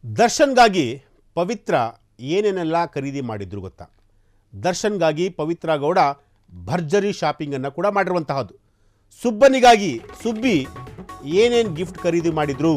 ದರ್ಶನ್ಗಾಗಿ ಪವಿತ್ರ ಏನೇನೆಲ್ಲ ಖರೀದಿ ಮಾಡಿದ್ರು ಗೊತ್ತಾ? ದರ್ಶನ್ಗಾಗಿ ಪವಿತ್ರ ಗೌಡ ಭರ್ಜರಿ ಶಾಪಿಂಗನ್ನು ಕೂಡ ಮಾಡಿರುವಂತಹದ್ದು. ಸುಬ್ಬನಿಗಾಗಿ ಸುಬ್ಬಿ ಏನೇನು ಗಿಫ್ಟ್ ಖರೀದಿ ಮಾಡಿದ್ರು?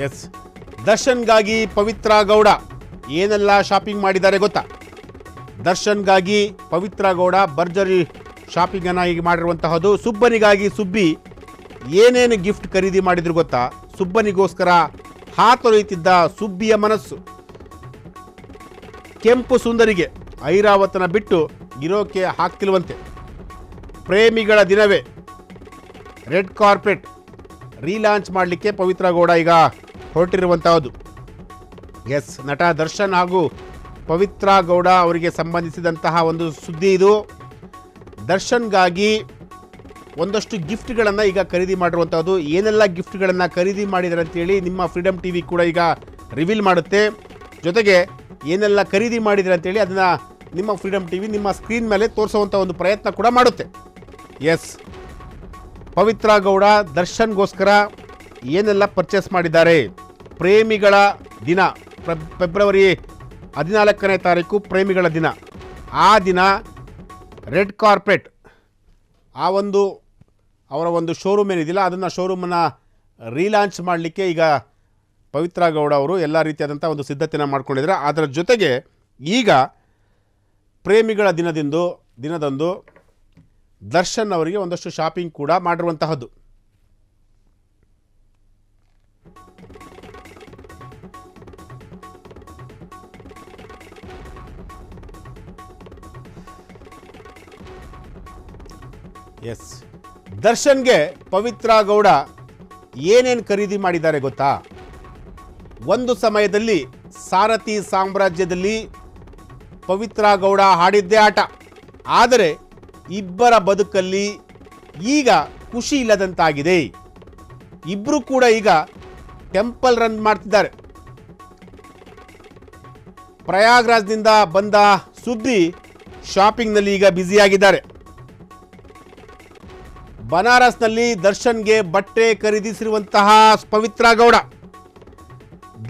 ಎಸ್, ದರ್ಶನ್ಗಾಗಿ ಪವಿತ್ರ ಗೌಡ ಏನೆಲ್ಲ ಶಾಪಿಂಗ್ ಮಾಡಿದ್ದಾರೆ ಗೊತ್ತಾ? ದರ್ಶನ್ಗಾಗಿ ಪವಿತ್ರ ಗೌಡ ಭರ್ಜರಿ ಶಾಪಿಂಗನ್ನು ಈಗ ಮಾಡಿರುವಂತಹದ್ದು. ಸುಬ್ಬನಿಗಾಗಿ ಸುಬ್ಬಿ ಏನೇನು ಗಿಫ್ಟ್ ಖರೀದಿ ಮಾಡಿದ್ರು ಗೊತ್ತಾ? ಸುಬ್ಬನಿಗೋಸ್ಕರ ಹಾತೊರೆಯುತ್ತಿದ್ದ ಸುಬ್ಬಿಯ ಮನಸ್ಸು. ಕೆಂಪು ಸುಂದರಿಗೆ ಐರಾವತನ ಬಿಟ್ಟು ಇರೋಕೆ ಹಾಕ್ತಿಲ್ವಂತೆ. ಪ್ರೇಮಿಗಳ ದಿನವೇ ರೆಡ್ ಕಾರ್ಪೆಟ್ ರೀಲಾಂಚ್ ಮಾಡಲಿಕ್ಕೆ ಪವಿತ್ರ ಗೌಡ ಈಗ ಹೊರಟಿರುವಂತಹದ್ದು. ಎಸ್, ನಟ ದರ್ಶನ್ ಹಾಗೂ ಪವಿತ್ರ ಗೌಡ ಅವರಿಗೆ ಸಂಬಂಧಿಸಿದಂತಹ ಒಂದು ಸುದ್ದಿ ಇದು. ದರ್ಶನ್ಗಾಗಿ ಒಂದಷ್ಟು ಗಿಫ್ಟ್ಗಳನ್ನು ಈಗ ಖರೀದಿ ಮಾಡಿರುವಂಥದ್ದು. ಏನೆಲ್ಲ ಗಿಫ್ಟ್ಗಳನ್ನು ಖರೀದಿ ಮಾಡಿದ್ದಾರೆ ಅಂತೇಳಿ ನಿಮ್ಮ ಫ್ರೀಡಮ್ ಟಿವಿ ಕೂಡ ಈಗ ರಿವೀಲ್ ಮಾಡುತ್ತೆ. ಜೊತೆಗೆ ಏನೆಲ್ಲ ಖರೀದಿ ಮಾಡಿದ್ದಾರೆ ಅಂತೇಳಿ ಅದನ್ನು ನಿಮ್ಮ ಫ್ರೀಡಮ್ ಟಿವಿ ನಿಮ್ಮ ಸ್ಕ್ರೀನ್ ಮೇಲೆ ತೋರಿಸುವಂಥ ಒಂದು ಪ್ರಯತ್ನ ಕೂಡ ಮಾಡುತ್ತೆ. ಎಸ್, ಪವಿತ್ರ ಗೌಡ ದರ್ಶನ್ಗೋಸ್ಕರ ಏನೆಲ್ಲ ಪರ್ಚೇಸ್ ಮಾಡಿದ್ದಾರೆ? ಪ್ರೇಮಿಗಳ ದಿನ ಫೆಬ್ರವರಿ 14ನೇ ತಾರೀಕು ಪ್ರೇಮಿಗಳ ದಿನ. ಆ ದಿನ ರೆಡ್ ಕಾರ್ಪೆಟ್ ಅವರ ಒಂದು ಶೋರೂಮ್ ಏನಿದೆಯಲ್ಲ ಅದನ್ನು ಶೋರೂಮನ್ನು ರೀಲಾಂಚ್ ಮಾಡಲಿಕ್ಕೆ ಈಗ ಪವಿತ್ರ ಗೌಡ ಅವರು ಎಲ್ಲ ರೀತಿಯಾದಂಥ ಒಂದು ಸಿದ್ಧತೆಯನ್ನು ಮಾಡ್ಕೊಂಡಿದ್ದಾರೆ. ಅದರ ಜೊತೆಗೆ ಈಗ ಪ್ರೇಮಿಗಳ ದಿನದಂದು ದರ್ಶನ್ ಅವರಿಗೆ ಒಂದಷ್ಟು ಶಾಪಿಂಗ್ ಕೂಡ ಮಾಡಿರುವಂತಹದ್ದು. ಎಸ್, ದರ್ಶನ್ಗೆ ಪವಿತ್ರ ಗೌಡ ಏನೇನು ಖರೀದಿ ಮಾಡಿದ್ದಾರೆ ಗೊತ್ತಾ? ಒಂದು ಸಮಯದಲ್ಲಿ ಸಾರಥಿ ಸಾಮ್ರಾಜ್ಯದಲ್ಲಿ ಪವಿತ್ರ ಗೌಡ ಹಾಡಿದ್ದೇ ಆಟ. ಆದರೆ ಇಬ್ಬರ ಬದುಕಲ್ಲಿ ಈಗ ಖುಷಿ ಇಲ್ಲದಂತಾಗಿದೆ. ಇಬ್ಬರು ಕೂಡ ಈಗ ಟೆಂಪಲ್ ರನ್ ಮಾಡ್ತಿದ್ದಾರೆ. ಪ್ರಯಾಗ್ರಾಜ್ನಿಂದ ಬಂದ ಸುದ್ದಿ ಶಾಪಿಂಗ್ನಲ್ಲಿ ಈಗ ಬ್ಯುಸಿಯಾಗಿದ್ದಾರೆ. ಬನಾರಸ್ನಲ್ಲಿ ದರ್ಶನ್ಗೆ ಬಟ್ಟೆ ಖರೀದಿಸಿರುವಂತಹ ಪವಿತ್ರ ಗೌಡ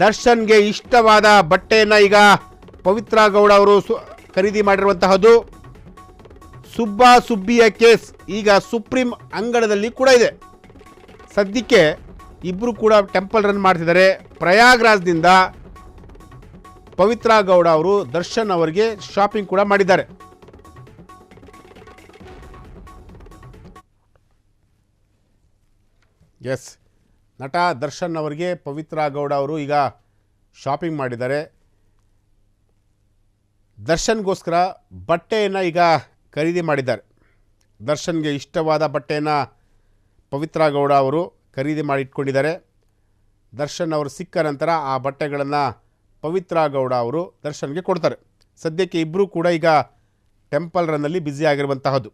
ದರ್ಶನ್ಗೆ ಇಷ್ಟವಾದ ಬಟ್ಟೆಯನ್ನು ಈಗ ಪವಿತ್ರ ಗೌಡ ಅವರು ಖರೀದಿ ಮಾಡಿರುವಂತಹದ್ದು. ಸುಬ್ಬಿಯ ಕೇಸ್ ಈಗ ಸುಪ್ರೀಂ ಅಂಗಳದಲ್ಲಿ ಕೂಡ ಇದೆ. ಸದ್ಯಕ್ಕೆ ಇಬ್ಬರು ಕೂಡ ಟೆಂಪಲ್ ರನ್ ಮಾಡ್ತಿದ್ದಾರೆ. ಪ್ರಯಾಗ್ರಾಜ್ನಿಂದ ಪವಿತ್ರ ಗೌಡ ಅವರು ದರ್ಶನ್ ಅವರಿಗೆ ಶಾಪಿಂಗ್ ಕೂಡ ಮಾಡಿದ್ದಾರೆ. ಎಸ್, ನಟ ದರ್ಶನ್ ಅವರಿಗೆ ಪವಿತ್ರ ಗೌಡ ಅವರು ಈಗ ಶಾಪಿಂಗ್ ಮಾಡಿದ್ದಾರೆ. ದರ್ಶನ್ಗೋಸ್ಕರ ಬಟ್ಟೆಯನ್ನು ಈಗ ಖರೀದಿ ಮಾಡಿದ್ದಾರೆ. ದರ್ಶನ್ಗೆ ಇಷ್ಟವಾದ ಬಟ್ಟೆಯನ್ನು ಪವಿತ್ರ ಗೌಡ ಅವರು ಖರೀದಿ ಮಾಡಿ ಇಟ್ಕೊಂಡಿದ್ದಾರೆ. ದರ್ಶನ್ ಅವರು ಸಿಕ್ಕ ನಂತರ ಆ ಬಟ್ಟೆಗಳನ್ನು ಪವಿತ್ರ ಗೌಡ ಅವರು ದರ್ಶನ್ಗೆ ಕೊಡ್ತಾರೆ. ಸದ್ಯಕ್ಕೆ ಇಬ್ಬರು ಕೂಡ ಈಗ ಟೆಂಪಲ್ ರನ್ನಲ್ಲಿ ಬ್ಯುಸಿ ಆಗಿರುವಂತಹದ್ದು.